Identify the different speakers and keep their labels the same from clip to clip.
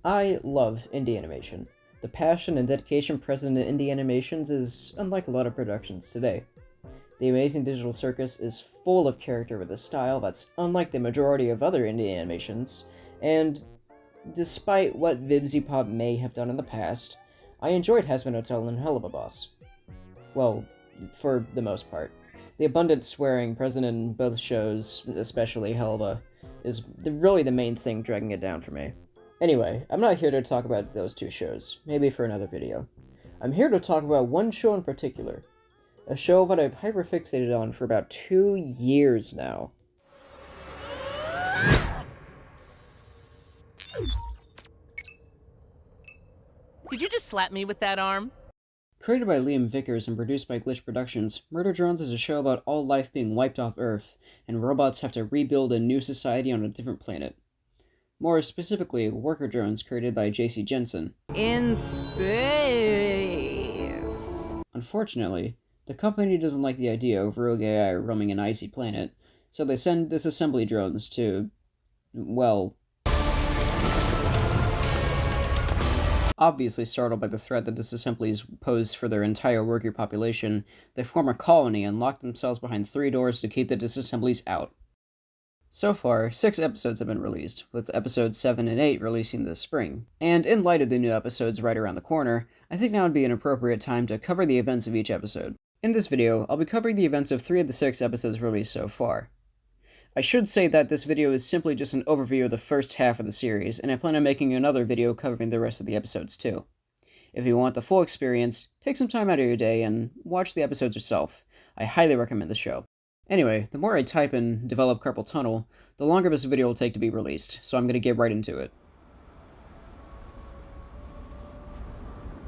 Speaker 1: I love indie animation. The passion and dedication present in indie animations is unlike a lot of productions today. The Amazing Digital Circus is full of character with a style that's unlike the majority of other indie animations, and despite what VibziPop may have done in the past, I enjoyed Hazbin Hotel and Helluva Boss. Well, for the most part. The abundant swearing present in both shows, especially Helluva, is really the main thing dragging it down for me. Anyway, I'm not here to talk about those two shows, maybe for another video. I'm here to talk about one show in particular, a show that I've hyperfixated on for about 2 years now.
Speaker 2: Did you just slap me with that arm?
Speaker 1: Created by Liam Vickers and produced by Glitch Productions, Murder Drones is a show about all life being wiped off Earth, and robots have to rebuild a new society on a different planet. More specifically, Worker Drones created by J.C. Jensen.
Speaker 2: In space.
Speaker 1: Unfortunately, the company doesn't like the idea of rogue AI roaming an icy planet, so they send disassembly drones to, well, obviously startled by the threat that disassemblies pose for their entire worker population, they form a colony and lock themselves behind 3 doors to keep the disassemblies out. So far, 6 episodes have been released, with episodes 7 and 8 releasing this spring. And in light of the new episodes right around the corner, I think now would be an appropriate time to cover the events of each episode. In this video, I'll be covering the events of 3 of the 6 episodes released so far. I should say that this video is simply just an overview of the first half of the series, and I plan on making another video covering the rest of the episodes too. If you want the full experience, take some time out of your day and watch the episodes yourself. I highly recommend the show. Anyway, the more I type and develop carpal tunnel, the longer this video will take to be released, so I'm going to get right into it.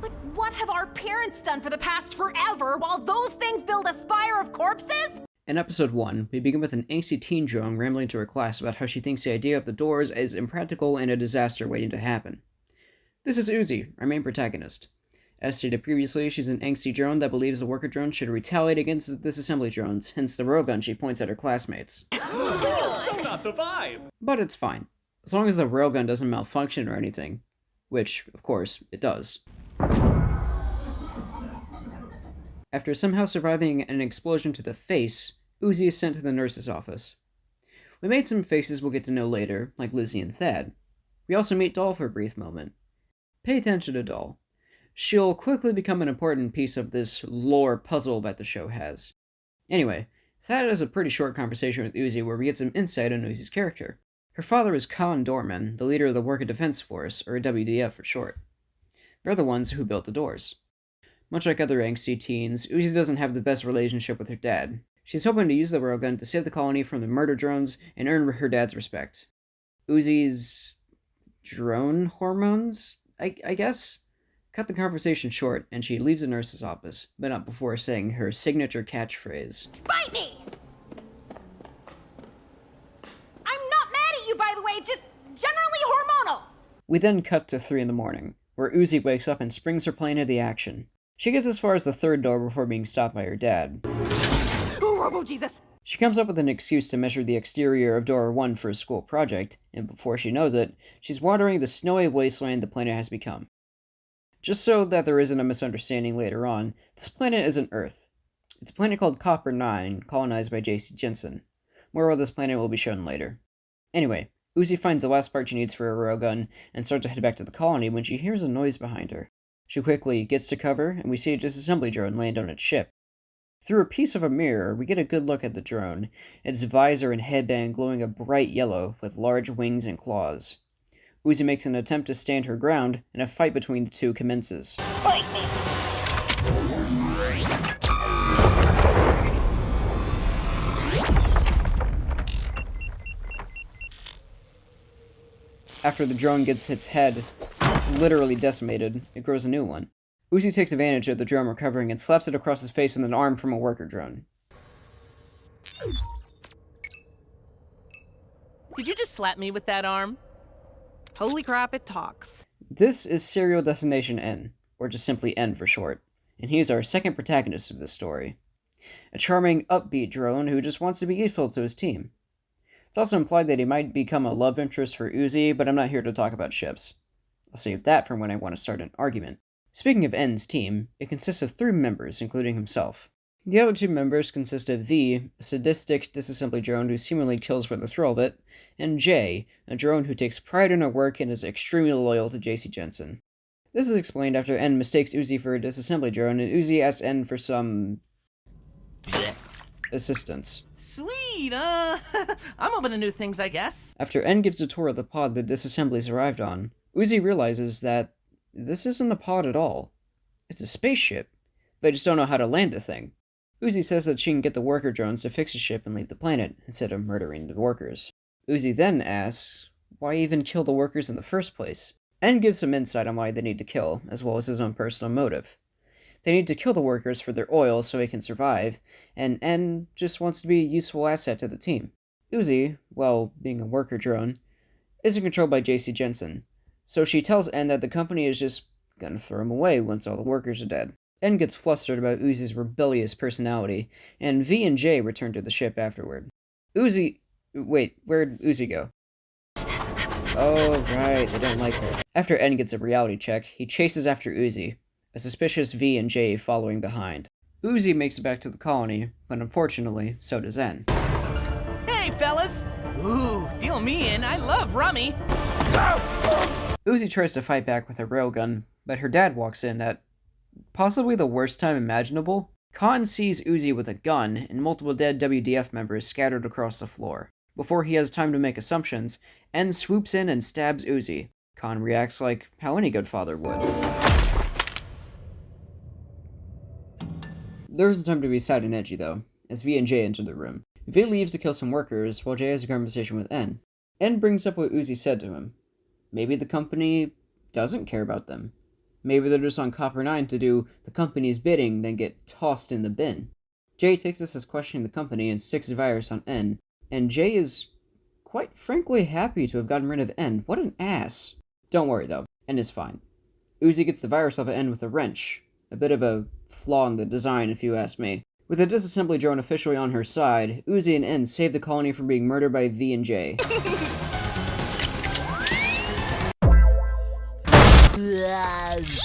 Speaker 3: But what have our parents done for the past forever while those things build a spire of corpses?
Speaker 1: In episode 1, we begin with an angsty teen drone rambling to her class about how she thinks the idea of the doors is impractical and a disaster waiting to happen. This is Uzi, our main protagonist. As stated previously, she's an angsty drone that believes the worker drone should retaliate against the disassembly drones, hence the railgun she points at her classmates.
Speaker 4: So not the vibe!
Speaker 1: But it's fine, as long as the railgun doesn't malfunction or anything. Which, of course, it does. After somehow surviving an explosion to the face, Uzi is sent to the nurse's office. We made some faces we'll get to know later, like Lizzie and Thad. We also meet Doll for a brief moment. Pay attention to Doll. She'll quickly become an important piece of this lore puzzle that the show has. Anyway, Thad has a pretty short conversation with Uzi where we get some insight on Uzi's character. Her father is Colin Dorman, the leader of the Worker Defense Force, or WDF for short. They're the ones who built the doors. Much like other angsty teens, Uzi doesn't have the best relationship with her dad. She's hoping to use the railgun to save the colony from the murder drones and earn her dad's respect. Uzi's drone hormones, I guess? Cut the conversation short, and she leaves the nurse's office, but not before saying her signature catchphrase.
Speaker 3: Bite me! I'm not mad at you, by the way, just generally hormonal!
Speaker 1: We then cut to 3 in the morning, where Uzi wakes up and springs her plane into the action. She gets as far as the 3rd door before being stopped by her dad.
Speaker 3: Oh, Robo-Jesus!
Speaker 1: She comes up with an excuse to measure the exterior of door 1 for a school project, and before she knows it, she's wandering the snowy wasteland the planet has become. Just so that there isn't a misunderstanding later on, this planet isn't Earth. It's a planet called Copper-9, colonized by J.C. Jensen. More of this planet will be shown later. Anyway, Uzi finds the last part she needs for her railgun and starts to head back to the colony when she hears a noise behind her. She quickly gets to cover, and we see a disassembly drone land on its ship. Through a piece of a mirror, we get a good look at the drone, its visor and headband glowing a bright yellow with large wings and claws. Uzi makes an attempt to stand her ground, and a fight between the two commences.
Speaker 3: Bite me!
Speaker 1: After the drone gets its head literally decimated, it grows a new one. Uzi takes advantage of the drone recovering and slaps it across his face with an arm from a worker drone.
Speaker 2: Did you just slap me with that arm?
Speaker 5: Holy crap, it talks.
Speaker 1: This is Serial Destination N, or just simply N for short, and he is our second protagonist of this story. A charming, upbeat drone who just wants to be useful to his team. It's also implied that he might become a love interest for Uzi, but I'm not here to talk about ships. I'll save that for when I want to start an argument. Speaking of N's team, it consists of 3 members, including himself. The other 2 members consist of V, a sadistic disassembly drone who seemingly kills for the thrill of it, and J, a drone who takes pride in her work and is extremely loyal to JC Jensen. This is explained after N mistakes Uzi for a disassembly drone, and Uzi asks N for some assistance.
Speaker 2: Sweet, I'm open to new things, I guess.
Speaker 1: After N gives a tour of the pod the disassemblies arrived on, Uzi realizes that this isn't a pod at all. It's a spaceship. They just don't know how to land the thing. Uzi says that she can get the worker drones to fix the ship and leave the planet, instead of murdering the workers. Uzi then asks, why even kill the workers in the first place? N gives some insight on why they need to kill, as well as his own personal motive. They need to kill the workers for their oil so they can survive, and N just wants to be a useful asset to the team. Uzi, well, being a worker drone, isn't controlled by JC Jensen, so she tells N that the company is just gonna throw him away once all the workers are dead. N gets flustered about Uzi's rebellious personality, and V and J return to the ship afterward. Wait, where'd Uzi go? Oh, right, they don't like her. After N gets a reality check, he chases after Uzi, a suspicious V and J following behind. Uzi makes it back to the colony, but unfortunately, so does N.
Speaker 2: Hey, fellas! Ooh, deal me in, I love rummy!
Speaker 1: Uzi tries to fight back with a railgun, but her dad walks in at possibly the worst time imaginable. Khan sees Uzi with a gun and multiple dead WDF members scattered across the floor. Before he has time to make assumptions, N swoops in and stabs Uzi. Khan reacts like how any good father would. There's time to be sad and edgy, though, as V and J enter the room. V leaves to kill some workers, while J has a conversation with N. N brings up what Uzi said to him. Maybe the company doesn't care about them. Maybe they're just on Copper 9 to do the company's bidding, then get tossed in the bin. J takes this as questioning the company and sticks a virus on N, and J is quite frankly happy to have gotten rid of N. What an ass. Don't worry though, N is fine. Uzi gets the virus off of N with a wrench. A bit of a flaw in the design, if you ask me. With the disassembly drone officially on her side, Uzi and N save the colony from being murdered by V and J.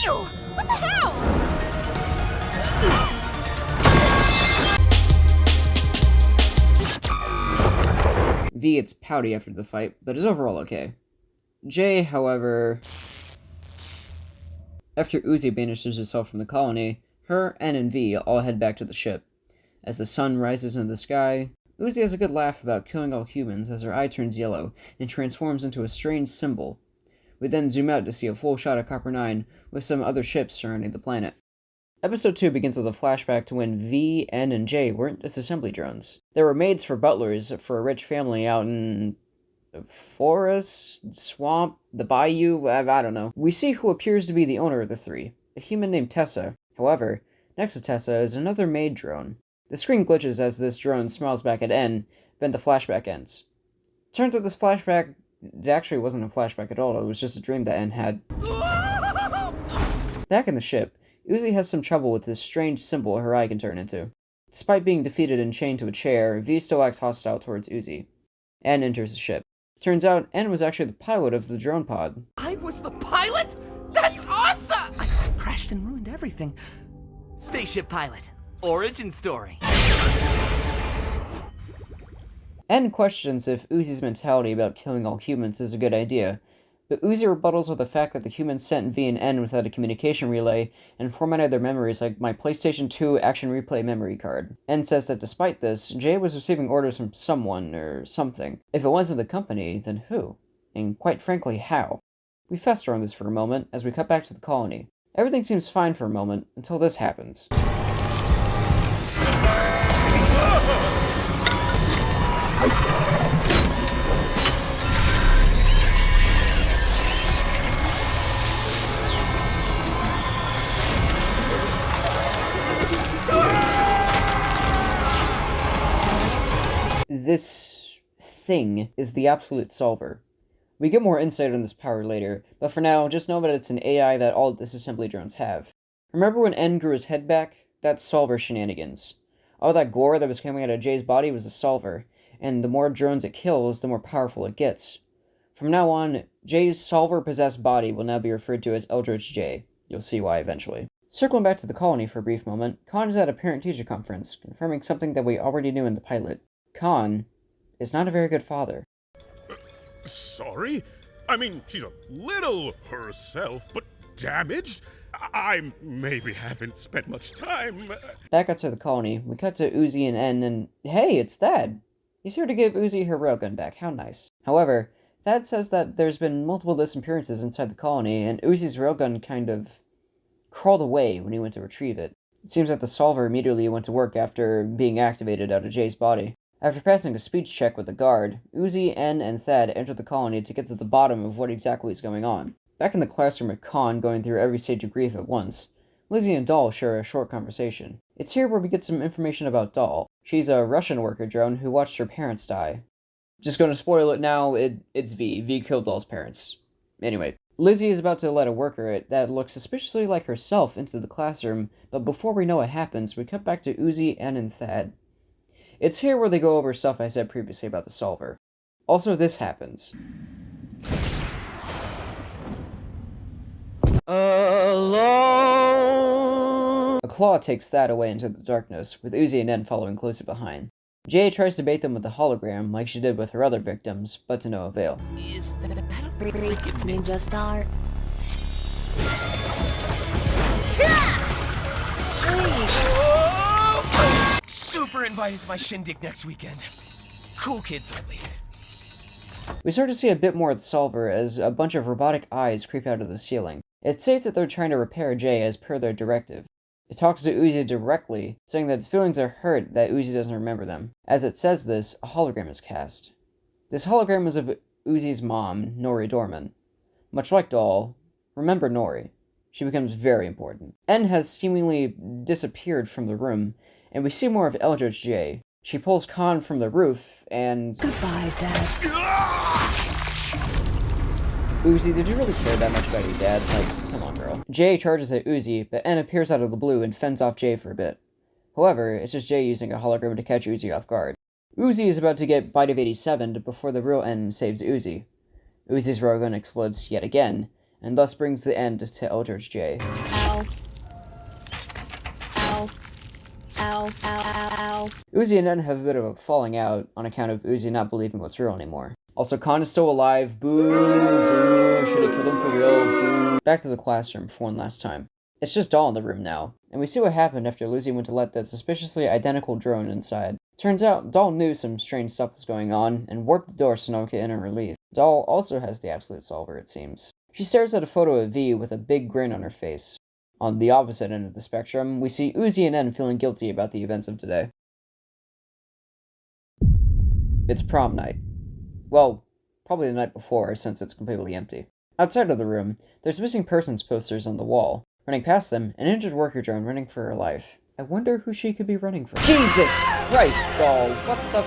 Speaker 3: Ew! What the hell?
Speaker 1: V gets pouty after the fight, but is overall okay. J, however... After Uzi banishes herself from the colony, her, N, and V all head back to the ship. As the sun rises in the sky, Uzi has a good laugh about killing all humans as her eye turns yellow and transforms into a strange symbol. We then zoom out to see a full shot of Copper 9 with some other ships surrounding the planet. Episode 2 begins with a flashback to when V, N, and J weren't disassembly drones. They were maids for butlers for a rich family out in... forest? Swamp? The bayou? I don't know. We see who appears to be the owner of the 3, a human named Tessa. However, next to Tessa is another maid drone. The screen glitches as this drone smiles back at N, then the flashback ends. Turns out this flashback... it actually wasn't a flashback at all, it was just a dream that N had. Back in the ship, Uzi has some trouble with this strange symbol her eye can turn into. Despite being defeated and chained to a chair, V still acts hostile towards Uzi. N enters the ship. Turns out, N was actually the pilot of the drone pod.
Speaker 2: I was the pilot? That's awesome! I crashed and ruined everything. Spaceship pilot. Origin story.
Speaker 1: N questions if Uzi's mentality about killing all humans is a good idea, but Uzi rebuttals with the fact that the humans sent V and N without a communication relay and formatted their memories like my PlayStation 2 action replay memory card. N says that despite this, Jay was receiving orders from someone or something. If it wasn't the company, then who? And quite frankly, how? We fester on this for a moment as we cut back to the colony. Everything seems fine for a moment until this happens. This thing is the absolute solver. We get more insight on this power later, but for now, just know that it's an AI that all disassembly drones have. Remember when N grew his head back? That's solver shenanigans. All that gore that was coming out of Jay's body was a solver, and the more drones it kills, the more powerful it gets. From now on, Jay's solver-possessed body will now be referred to as Eldritch J. You'll see why eventually. Circling back to the colony for a brief moment, Khan is at a parent-teacher conference, confirming something that we already knew in the pilot. Khan is not a very good father.
Speaker 6: Sorry? I mean, she's a little herself, but damaged? I maybe haven't spent much time.
Speaker 1: Back outside the colony, we cut to Uzi and En, and hey, it's Thad! He's here to give Uzi her railgun back, how nice. However, Thad says that there's been multiple disappearances inside the colony, and Uzi's railgun kind of crawled away when he went to retrieve it. It seems that the solver immediately went to work after being activated out of Jay's body. After passing a speech check with the guard, Uzi, En, and Thad enter the colony to get to the bottom of what exactly is going on. Back in the classroom with Khan going through every stage of grief at once, Lizzie and Doll share a short conversation. It's here where we get some information about Doll. She's a Russian worker drone who watched her parents die. Just gonna spoil it now, it's V. V killed Doll's parents. Anyway, Lizzie is about to let a worker that looks suspiciously like herself into the classroom, but before we know what happens, we cut back to Uzi, En, and Thad. It's here where they go over stuff I said previously about the solver. Also, this happens. Alone. A claw takes Thad away into the darkness, with Uzi and En following closely behind. Jay tries to bait them with the hologram, like she did with her other victims, but to no avail.
Speaker 2: Is that a battle?
Speaker 7: Ninja start.
Speaker 2: Super invited to my shindig next weekend. Cool kids only.
Speaker 1: We start to see a bit more of the solver as a bunch of robotic eyes creep out of the ceiling. It states that they're trying to repair Jay as per their directive. It talks to Uzi directly, saying that its feelings are hurt that Uzi doesn't remember them. As it says this, a hologram is cast. This hologram is of Uzi's mom, Nori Dorman. Much like Doll, remember Nori. She becomes very important. En has seemingly disappeared from the room, and we see more of Eldritch J. She pulls Khan from the roof, and...
Speaker 7: Goodbye, Dad.
Speaker 1: Uzi, did you really care that much about your dad? Like, come on, girl. Jay charges at Uzi, but En appears out of the blue and fends off Jay for a bit. However, it's just Jay using a hologram to catch Uzi off guard. Uzi is about to get Bite of 87 before the real En saves Uzi. Uzi's railgun explodes yet again, and thus brings the end to Eldritch J.
Speaker 7: Ow. Ow. Ow. Ow. Ow. Ow.
Speaker 1: Uzi and En have a bit of a falling out on account of Uzi not believing what's real anymore. Also, Khan is still alive. Boo! Boo! Should have killed him for real. Boo! Back to the classroom for one last time. It's just Doll in the room now, and we see what happened after Lizzie went to let that suspiciously identical drone inside. Turns out, Doll knew some strange stuff was going on, and warped the door so no one could enter and leave. Doll also has the absolute solver, it seems. She stares at a photo of V with a big grin on her face. On the opposite end of the spectrum, we see Uzi and En feeling guilty about the events of today. It's prom night. Well, probably the night before, since it's completely empty. Outside of the room, there's missing persons posters on the wall. Running past them, an injured worker drone running for her life. I wonder who she could be running from. Jesus Christ, Doll! What the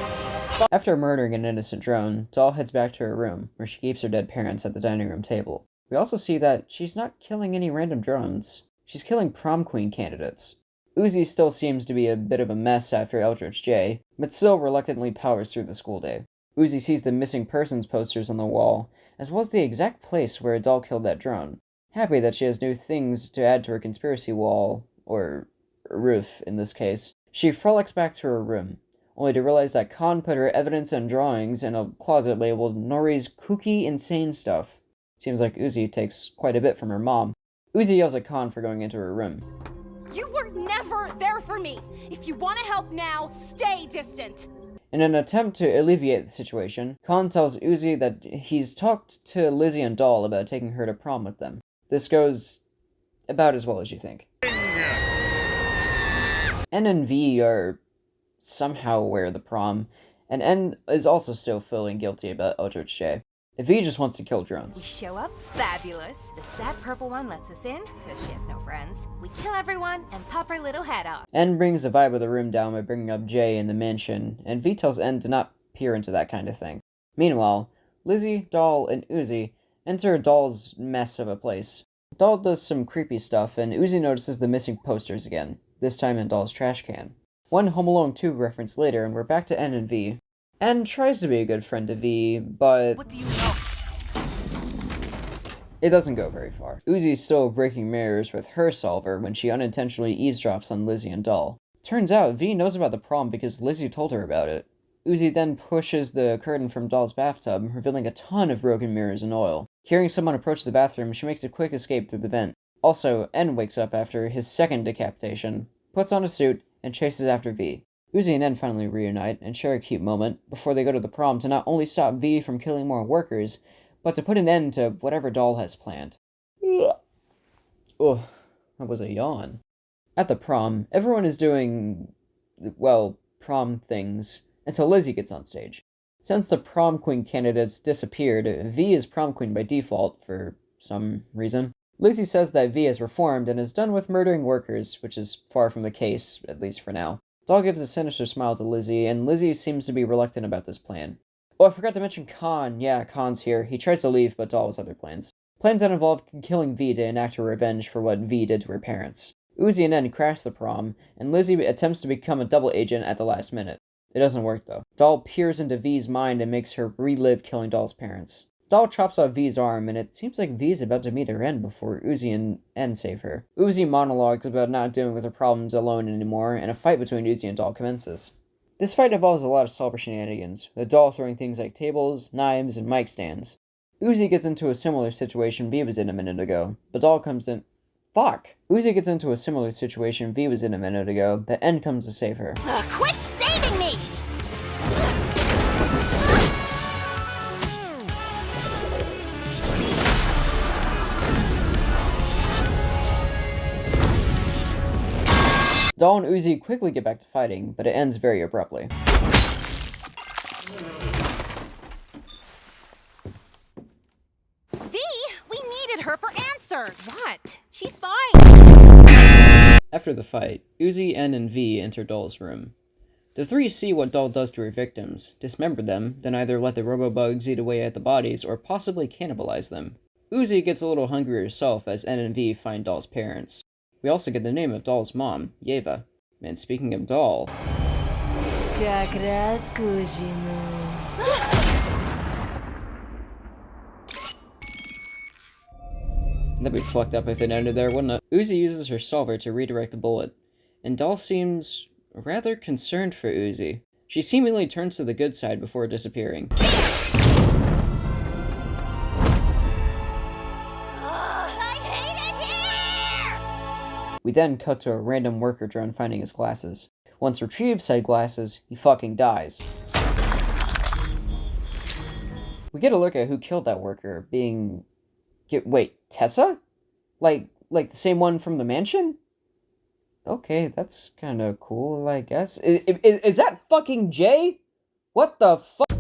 Speaker 1: fuck? After murdering an innocent drone, Doll heads back to her room, where she keeps her dead parents at the dining room table. We also see that she's not killing any random drones. She's killing prom queen candidates. Uzi still seems to be a bit of a mess after Eldritch J, but still reluctantly powers through the school day. Uzi sees the missing persons posters on the wall, as well as the exact place where a Doll killed that drone. Happy that she has new things to add to her conspiracy wall, or roof in this case, she frolics back to her room, only to realize that Khan put her evidence and drawings in a closet labeled Nori's kooky insane stuff. Seems like Uzi takes quite a bit from her mom. Uzi yells at Khan for going into her room.
Speaker 3: You were never there for me! If you want to help now, stay distant!
Speaker 1: In an attempt to alleviate the situation, Khan tells Uzi that he's talked to Lizzie and Doll about taking her to prom with them. This goes about as well as you think. N and V are somehow aware of the prom, and N is also still feeling guilty about Eldritch J. V just wants to kill drones.
Speaker 8: We show up, fabulous. The sad purple one lets us in, because she has no friends. We kill everyone and pop her little head off.
Speaker 1: N brings the vibe of the room down by bringing up J in the mansion, and V tells N to not peer into that kind of thing. Meanwhile, Lizzie, Doll, and Uzi enter Doll's mess of a place. Doll does some creepy stuff, and Uzi notices the missing posters again, this time in Doll's trash can. One Home Alone 2 reference later, and we're back to N and V. N tries to be a good friend to V, but...
Speaker 2: What do you know?
Speaker 1: It doesn't go very far. Uzi's still breaking mirrors with her solver when she unintentionally eavesdrops on Lizzie and Doll. Turns out, V knows about the prom because Lizzie told her about it. Uzi then pushes the curtain from Doll's bathtub, revealing a ton of broken mirrors and oil. Hearing someone approach the bathroom, she makes a quick escape through the vent. Also, N wakes up after his second decapitation, puts on a suit, and chases after V. Uzi and N finally reunite and share a cute moment before they go to the prom to not only stop V from killing more workers, but to put an end to whatever Doll has planned. Ugh, that was a yawn. At the prom, everyone is doing, well, prom things, until Lizzie gets on stage. Since the prom queen candidates disappeared, V is prom queen by default, for some reason. Lizzie says that V has reformed and is done with murdering workers, which is far from the case, at least for now. Doll gives a sinister smile to Lizzie, and Lizzie seems to be reluctant about this plan. Oh, I forgot to mention Khan. Yeah, Khan's here. He tries to leave, but Doll has other plans. Plans that involve killing V to enact her revenge for what V did to her parents. Uzi and N crash the prom, and Lizzie attempts to become a double agent at the last minute. It doesn't work, though. Doll peers into V's mind and makes her relive killing Doll's parents. Doll chops off V's arm, and it seems like V's about to meet her end before Uzi and N save her. Uzi monologues about not dealing with her problems alone anymore, and a fight between Uzi and Doll commences. This fight involves a lot of solver shenanigans, with Doll throwing things like tables, knives, and mic stands. Uzi gets into a similar situation V was in a minute ago, but Doll comes in. Fuck! Uzi gets into a similar situation V was in a minute ago, but N comes to save her.
Speaker 3: Quit saving me!
Speaker 1: Doll and Uzi quickly get back to fighting, but it ends very abruptly.
Speaker 3: V, we needed her for answers!
Speaker 8: What? She's fine.
Speaker 1: After the fight, Uzi, N, and V enter Doll's room. The three see what Doll does to her victims, dismember them, then either let the robobugs eat away at the bodies or possibly cannibalize them. Uzi gets a little hungry herself as N and V find Doll's parents. We also get the name of Doll's mom, Yeva. And speaking of Doll... That'd be fucked up if it ended there, wouldn't it? Uzi uses her solver to redirect the bullet, and Doll seems rather concerned for Uzi. She seemingly turns to the good side before disappearing.
Speaker 3: I hate it here!
Speaker 1: We then cut to a random worker drone finding his glasses. Once retrieved said glasses, he fucking dies. We get a look at who killed that worker, being... Wait, Tessa? Like the same one from the mansion? Okay, that's kinda cool, I guess. Is that fucking Jay? What the fuck?